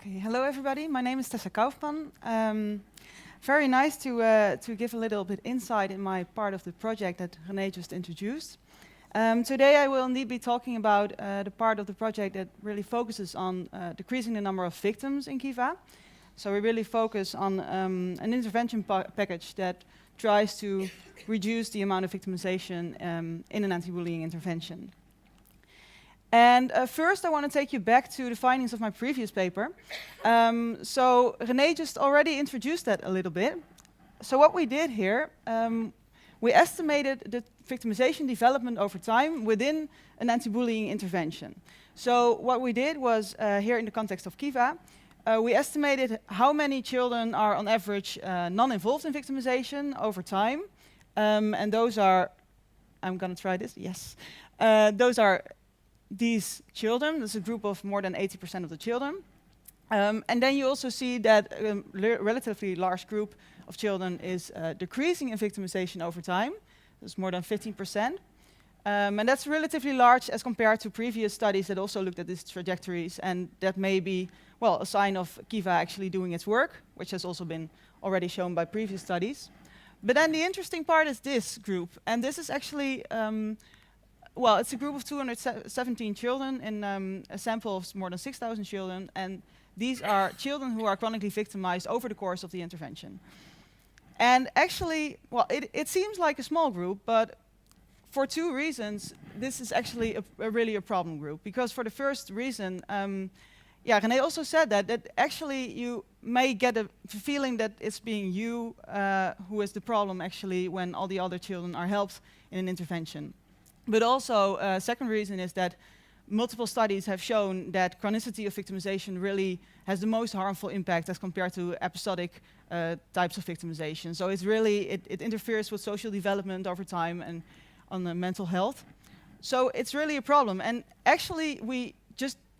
Okay, hello everybody. My name is Tessa Kaufman. Very nice to give a little bit insight in my part of the project that René just introduced. Today I will indeed be talking about the part of the project that really focuses on decreasing the number of victims in Kiva. So we really focus on an intervention package that tries to reduce the amount of victimization in an anti-bullying intervention. And first I want to take you back to the findings of my previous paper. So René just already introduced that a little bit. So what we did here, we estimated the victimization development over time within an anti-bullying intervention. So what we did was, here in the context of Kiva, we estimated how many children are on average non-involved in victimization over time. And those are, I'm going to try this, yes. Those are these children. There's a group of more than 80% of the children. And then you also see that a relatively large group of children is decreasing in victimization over time. There's more than 15%. And that's relatively large as compared to previous studies that also looked at these trajectories, and that may be, well, a sign of Kiva actually doing its work, which has also been already shown by previous studies. But then the interesting part is this group, and this is actually well, it's a group of 217 children in a sample of more than 6,000 children, and these are children who are chronically victimized over the course of the intervention. And actually, well, it seems like a small group, but for two reasons, this is actually really a problem group. Because for the first reason, yeah, René also said that actually you may get a feeling that it's being you who is the problem actually when all the other children are helped in an intervention. But also, second reason is that multiple studies have shown that chronicity of victimization really has the most harmful impact as compared to episodic types of victimization. So it's really, it interferes with social development over time and on the mental health. So it's really a problem. And actually, we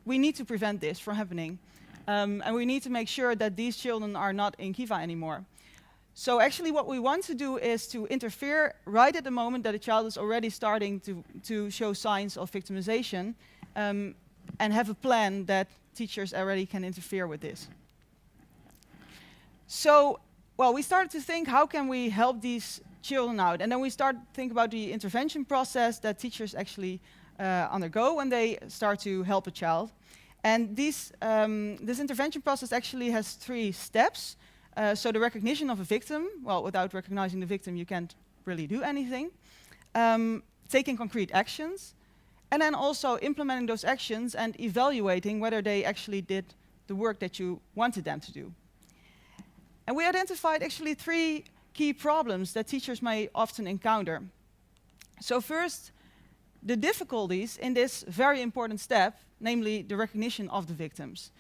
need to prevent this from happening. And we need to make sure that these children are not in Kiva anymore. So actually what we want to do is to interfere right at the moment that a child is already starting to show signs of victimization, and have a plan that teachers already can interfere with this. So, well, we started to think, how can we help these children out? And then we started to think about the intervention process that teachers actually undergo when they start to help a child. And this intervention process actually has 3 steps. So the recognition of a victim, well, without recognizing the victim, you can't really do anything. Taking concrete actions, and then also implementing those actions and evaluating whether they actually did the work that you wanted them to do. And we identified actually 3 key problems that teachers may often encounter. So first, the difficulties in this very important step, namely the recognition of the victims.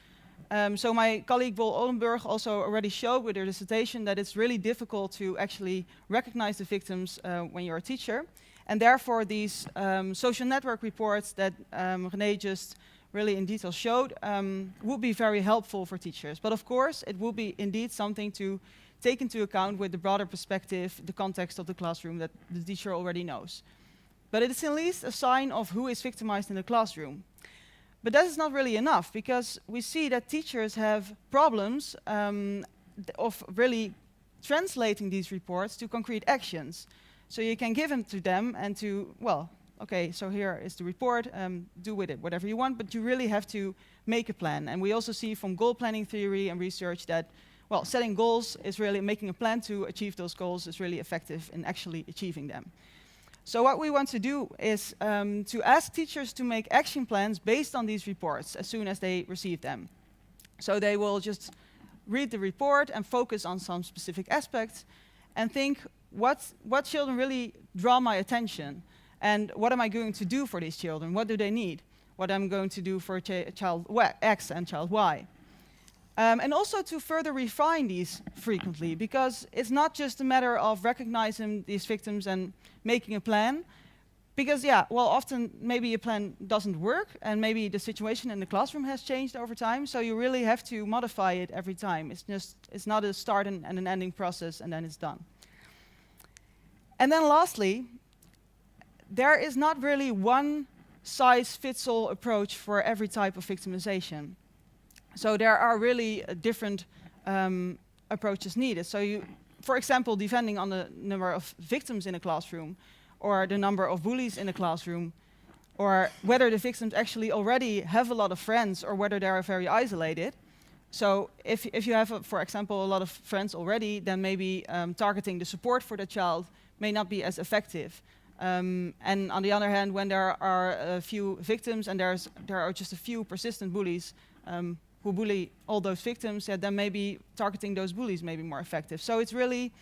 So my colleague Bol Olenburg also already showed with her dissertation that it's really difficult to actually recognize the victims when you're a teacher. And therefore these social network reports that René just really in detail showed would be very helpful for teachers. But of course it will be indeed something to take into account with the broader perspective, the context of the classroom that the teacher already knows. But it is at least a sign of who is victimized in the classroom. But that is not really enough, because we see that teachers have problems of really translating these reports to concrete actions. So you can give them to them and to, well, okay, so here is the report, do with it whatever you want, but you really have to make a plan. And we also see from goal planning theory and research that, well, setting goals is really making a plan to achieve those goals is really effective in actually achieving them. So what we want to do is to ask teachers to make action plans based on these reports as soon as they receive them. So they will just read the report and focus on some specific aspects and think, what children really draw my attention? And what am I going to do for these children? What do they need? What I'm going to do for child X and child Y? And also to further refine these frequently, because it's not just a matter of recognizing these victims and making a plan. Because, yeah, well, often maybe a plan doesn't work, and maybe the situation in the classroom has changed over time, so you really have to modify it every time. It's not a start and an ending process, and then it's done. And then lastly, there is not really one size-fits-all approach for every type of victimization. So there are really different approaches needed. So you, for example, depending on the number of victims in a classroom, or the number of bullies in a classroom, or whether the victims actually already have a lot of friends, or whether they are very isolated. So if you have, for example, a lot of friends already, then maybe targeting the support for the child may not be as effective. And on the other hand, when there are a few victims and there are just a few persistent bullies who bully all those victims, then maybe targeting those bullies may be more effective. So it's really,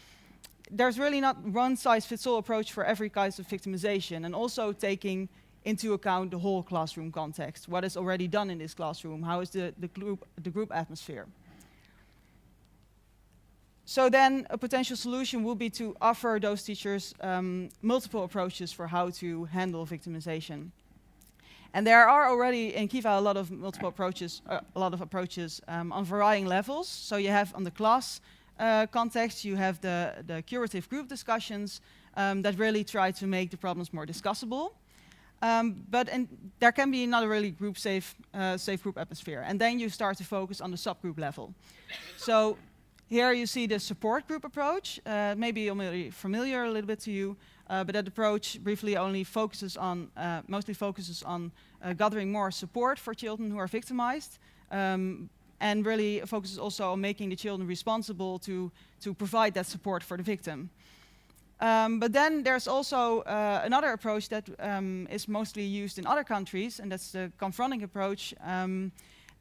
there's really not one-size-fits-all approach for every kind of victimization, and also taking into account the whole classroom context. What is already done in this classroom? How is the group atmosphere? So then a potential solution will be to offer those teachers multiple approaches for how to handle victimization. And there are already in Kiva a lot of multiple approaches, on varying levels. So you have on the class context, you have the curative group discussions that really try to make the problems more discussable. But there can be not a really safe group atmosphere. And then you start to focus on the subgroup level. So here you see the support group approach. Maybe already familiar a little bit to you, but that approach briefly only focuses on, mostly focuses on gathering more support for children who are victimized, and really focuses also on making the children responsible to provide that support for the victim. But then there's also another approach that is mostly used in other countries, and that's the confronting approach.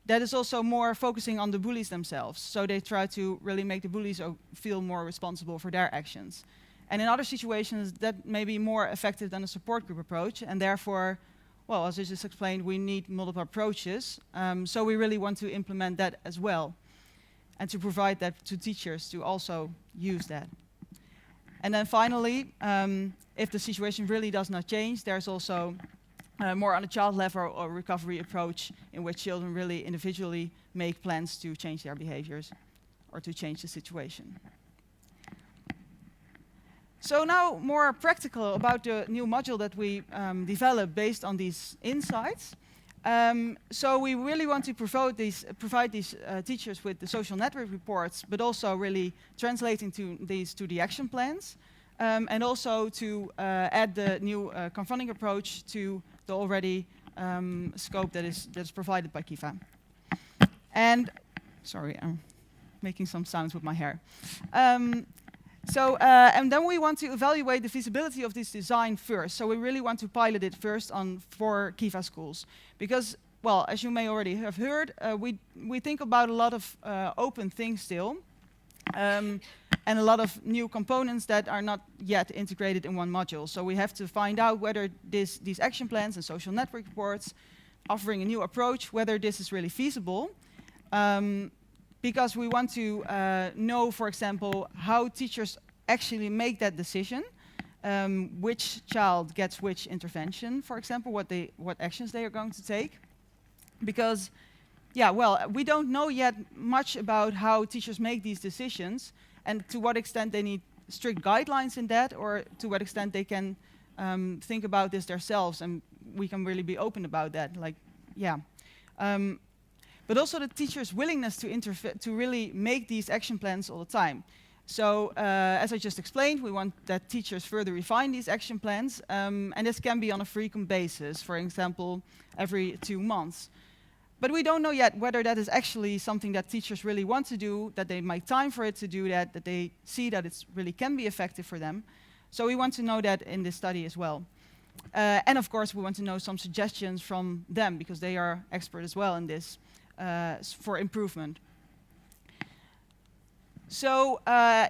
That is also more focusing on the bullies themselves. So they try to really make the bullies feel more responsible for their actions. And in other situations, that may be more effective than a support group approach, and therefore, well, as I just explained, we need multiple approaches. So we really want to implement that as well, and to provide that to teachers to also use that. And then finally, if the situation really does not change, there's also more on a child level or recovery approach in which children really individually make plans to change their behaviors or to change the situation. So now more practical about the new module that we developed based on these insights. So we really want to provide these teachers with the social network reports, but also really translating these to the action plans, and also to add the new confronting approach to the already scope that is provided by Kiva. And sorry, I'm making some sounds with my hair. And then we want to evaluate the feasibility of this design first. So we really want to pilot it first on 4 Kiva schools. Because, well, as you may already have heard, we think about a lot of open things still. And a lot of new components that are not yet integrated in one module. So we have to find out whether these action plans and social network reports, offering a new approach, whether this is really feasible. Because we want to know, for example, how teachers actually make that decision, which child gets which intervention, for example, what actions they are going to take. Because, yeah, well, we don't know yet much about how teachers make these decisions and to what extent they need strict guidelines in that, or to what extent they can think about this themselves, and we can really be open about that. Like, yeah. But also the teacher's willingness to really make these action plans all the time. So, as I just explained, we want that teachers further refine these action plans, and this can be on a frequent basis, for example, every 2 months. But we don't know yet whether that is actually something that teachers really want to do, that they make time for it to do that they see that it really can be effective for them. So we want to know that in this study as well. And of course, we want to know some suggestions from them, because they are expert as well in this, for improvement. So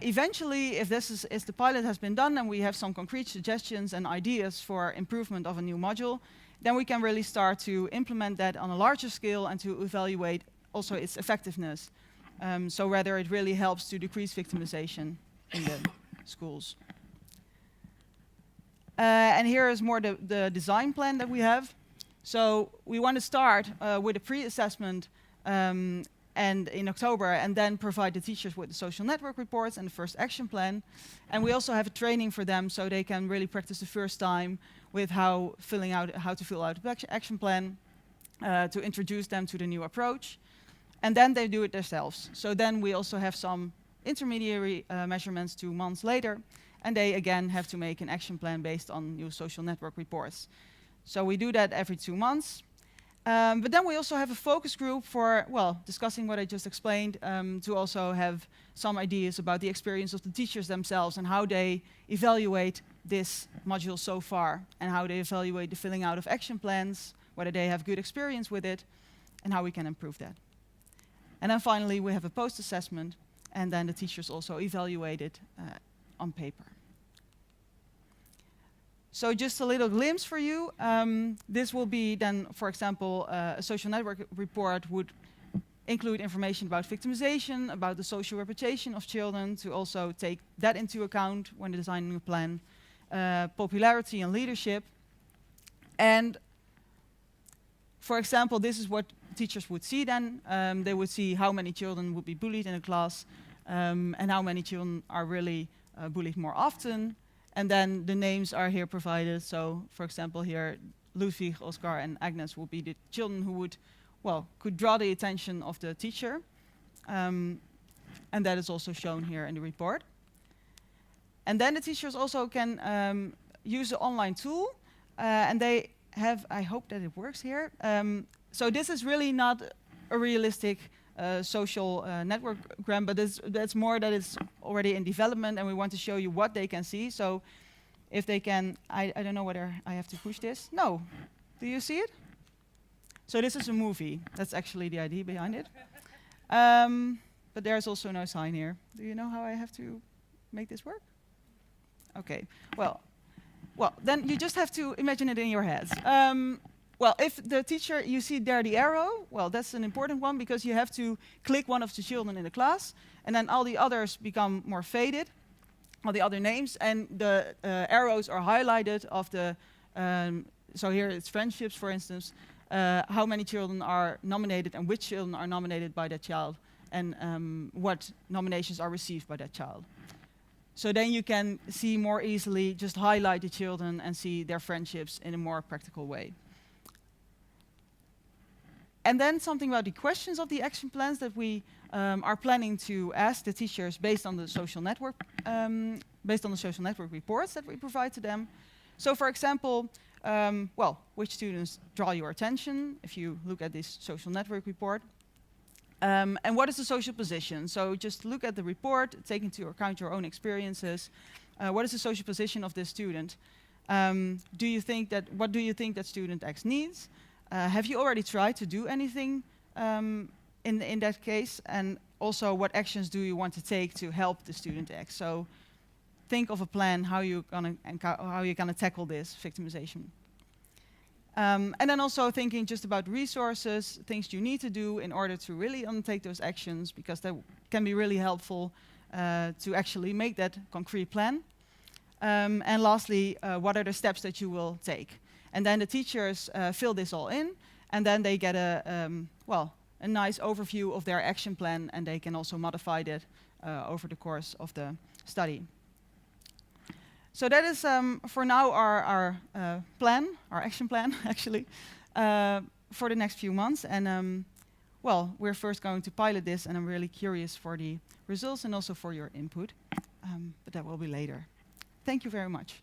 eventually, if the pilot has been done and we have some concrete suggestions and ideas for improvement of a new module, then we can really start to implement that on a larger scale and to evaluate also its effectiveness. So whether it really helps to decrease victimization in the schools. And here is more the design plan that we have. So we want to start with a pre-assessment and in October, and then provide the teachers with the social network reports and the first action plan. And we also have a training for them so they can really practice the first time with how to fill out the action plan, to introduce them to the new approach. and then they do it themselves. So then we also have some intermediary measurements 2 months later, and they again have to make an action plan based on new social network reports. So we do that every 2 months. But then we also have a focus group for, well, discussing what I just explained, to also have some ideas about the experience of the teachers themselves and how they evaluate this module so far, and how they evaluate the filling out of action plans, whether they have good experience with it, and how we can improve that. And then finally, we have a post-assessment, and then the teachers also evaluate it on paper. So just a little glimpse for you. This will be then, for example, a social network report would include information about victimization, about the social reputation of children, to also take that into account when designing a plan, popularity and leadership. And for example, this is what teachers would see then. They would see how many children would be bullied in a class, and how many children are really bullied more often. And then the names are here provided. So, for example, here, Ludwig, Oscar, and Agnes will be the children who would, well, could draw the attention of the teacher. And that is also shown here in the report. And then the teachers also can use the online tool. And they have, I hope that it works here. So this is really not a realistic social networkgram, but that's more that it's already in development, and we want to show you what they can see. So if they can, I don't know whether I have to push this. No. Do you see it? So this is a movie. That's actually the idea behind it. But there's also no sign here. Do you know how I have to make this work? Okay. Well, then you just have to imagine it in your heads. Well, if the teacher, you see there the arrow, well, that's an important one, because you have to click one of the children in the class, and then all the others become more faded, all the other names, and the arrows are highlighted of the, so here it's friendships, for instance, how many children are nominated and which children are nominated by that child, and what nominations are received by that child. So then you can see more easily, just highlight the children and see their friendships in a more practical way. And then something about the questions of the action plans that we are planning to ask the teachers based on the social network reports that we provide to them. So, for example, well, which students draw your attention if you look at this social network report? And what is the social position? So just look at the report, take into account your own experiences. What is the social position of this student? What do you think that student X needs? Have you already tried to do anything in that case? And also, what actions do you want to take to help the student X? So think of a plan how you're gonna tackle this victimization. And then also thinking just about resources, things you need to do in order to really undertake those actions, because that can be really helpful to actually make that concrete plan. And lastly, what are the steps that you will take? And then the teachers fill this all in, and then they get a nice overview of their action plan, and they can also modify that over the course of the study. So that is, for now, our plan, our action plan, actually, for the next few months. And, well, we're first going to pilot this, and I'm really curious for the results and also for your input. But that will be later. Thank you very much.